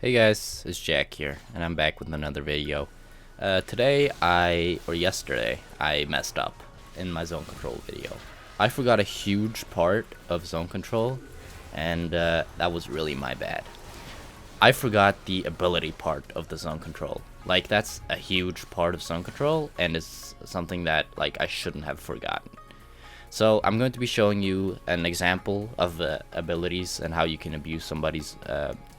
Hey guys, it's Jack here, and I'm back with another video. Yesterday, I messed up in my zone control video. I forgot a huge part of zone control, and that was really my bad. I forgot the ability part of the zone control. Like, that's a huge part of zone control, and it's something that, like, I shouldn't have forgotten. So I'm going to be showing you an example of abilities and how you can abuse somebody's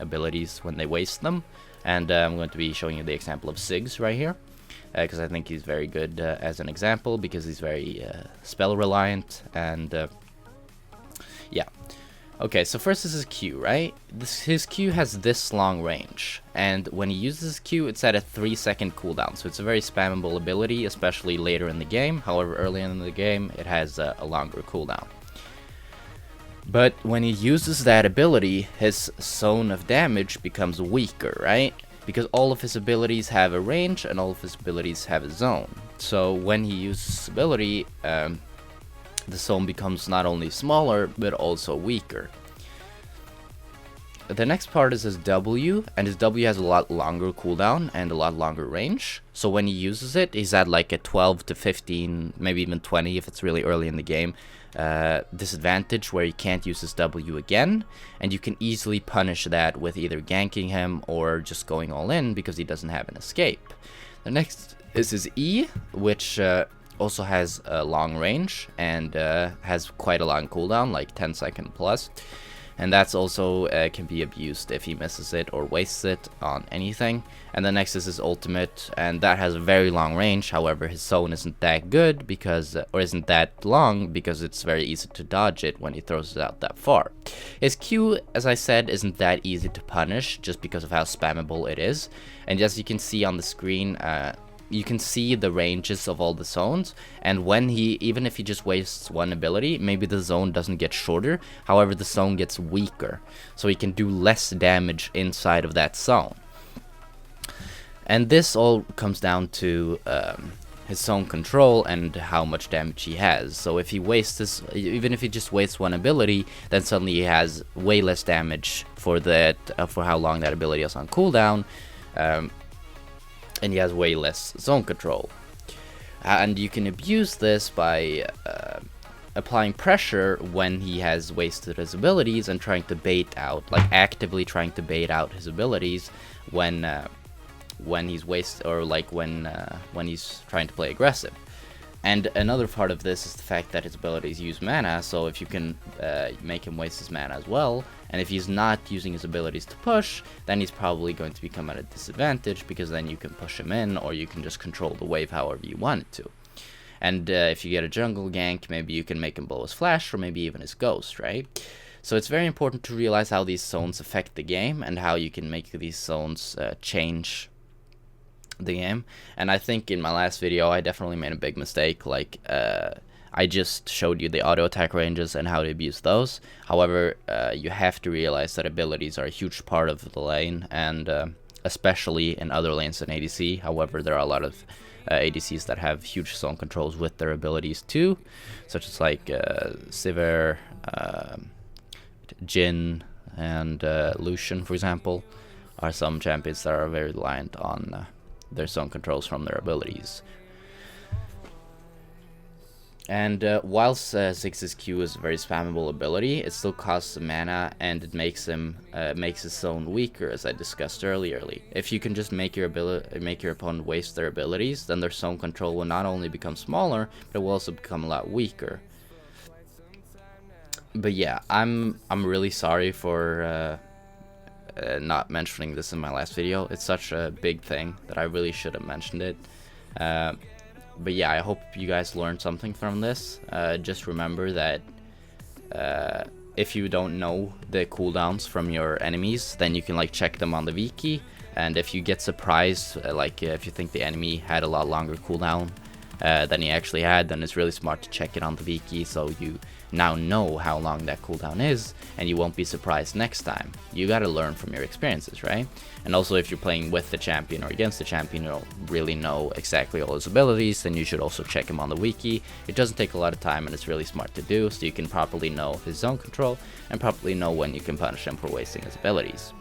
abilities when they waste them. And I'm going to be showing you the example of Siggs right here, because I think he's very good as an example, because he's very spell reliant, and yeah. Okay, so first is his Q, right? His Q has this long range, and when he uses his Q, it's at a 3-second cooldown, so it's a very spammable ability, especially later in the game. However, early in the game, it has a longer cooldown. But when he uses that ability, his zone of damage becomes weaker, right? Because all of his abilities have a range, and all of his abilities have a zone. So when he uses his ability, the zone becomes not only smaller, but also weaker. The next part is his W, and his W has a lot longer cooldown and a lot longer range. So when he uses it, he's at like a 12 to 15, maybe even 20 if it's really early in the game, disadvantage where he can't use his W again, and you can easily punish that with either ganking him or just going all in because he doesn't have an escape. The next is his E, which also has a long range and has quite a long cooldown, like 10-second plus, and that's also can be abused if he misses it or wastes it on anything. And the next is his ultimate, and that has a very long range. However, his zone isn't that good because or isn't that long because it's very easy to dodge it when he throws it out that far. His Q, as I said, isn't that easy to punish just because of how spammable it is, and as you can see on the screen, you can see the ranges of all the zones, and when even if he just wastes one ability, maybe the zone doesn't get shorter, however the zone gets weaker, so he can do less damage inside of that zone. And this all comes down to his zone control and how much damage he has. So if he wastes even if he just wastes one ability, then suddenly he has way less damage for that for how long that ability is on cooldown. And he has way less zone control. And you can abuse this by applying pressure when he has wasted his abilities and trying to bait out, like actively trying to bait out his abilities when he's wasted, or like when he's trying to play aggressive. And another part of this is the fact that his abilities use mana, so if you can make him waste his mana as well, and if he's not using his abilities to push, then he's probably going to become at a disadvantage, because then you can push him in, or you can just control the wave however you want it to. And if you get a jungle gank, maybe you can make him blow his flash, or maybe even his ghost, right? So it's very important to realize how these zones affect the game, and how you can make these zones change the game. And I think in my last video I definitely made a big mistake. Like I just showed you the auto attack ranges and how to abuse those. However, you have to realize that abilities are a huge part of the lane, and especially in other lanes than ADC. However, there are a lot of ADCs that have huge zone controls with their abilities too, such as like Sivir, Jhin, and Lucian, for example, are some champions that are very reliant on their zone controls from their abilities. And whilst Ziggs's Q is a very spammable ability, it still costs mana, and it makes his zone weaker, as I discussed earlier. If you can just make your opponent waste their abilities, then their zone control will not only become smaller, but it will also become a lot weaker. But yeah, I'm really sorry for not mentioning this in my last video. It's such a big thing that I really should have mentioned it. But yeah, I hope you guys learned something from this. Just remember that if you don't know the cooldowns from your enemies, then you can like check them on the wiki, and if you get surprised, like if you think the enemy had a lot longer cooldown than he actually had, then it's really smart to check it on the wiki, so you now know how long that cooldown is, and you won't be surprised next time. You gotta learn from your experiences, right? And also, if you're playing with the champion or against the champion, you don't really know exactly all his abilities, then you should also check him on the wiki. It doesn't take a lot of time, and it's really smart to do, so you can properly know his zone control and properly know when you can punish him for wasting his abilities.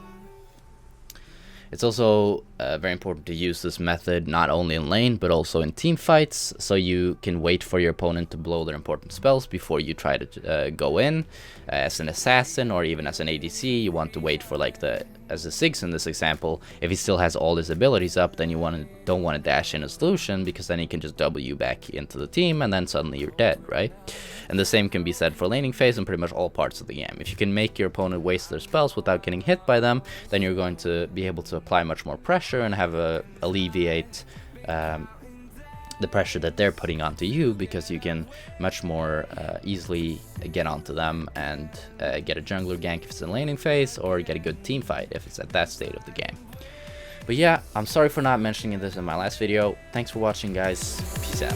It's also very important to use this method not only in lane but also in team fights, so you can wait for your opponent to blow their important spells before you try to go in. As an assassin or even as an ADC, you want to wait for, like, as a Ziggs in this example, if he still has all his abilities up, then you don't want to dash in a solution, because then he can just W back into the team and then suddenly you're dead, right? And the same can be said for laning phase and pretty much all parts of the game. If you can make your opponent waste their spells without getting hit by them, then you're going to be able to apply much more pressure and have alleviate the pressure that they're putting onto you, because you can much more easily get onto them and get a jungler gank if it's in laning phase, or get a good team fight if it's at that state of the game. But yeah, I'm sorry for not mentioning this in my last video. Thanks for watching, guys. Peace out.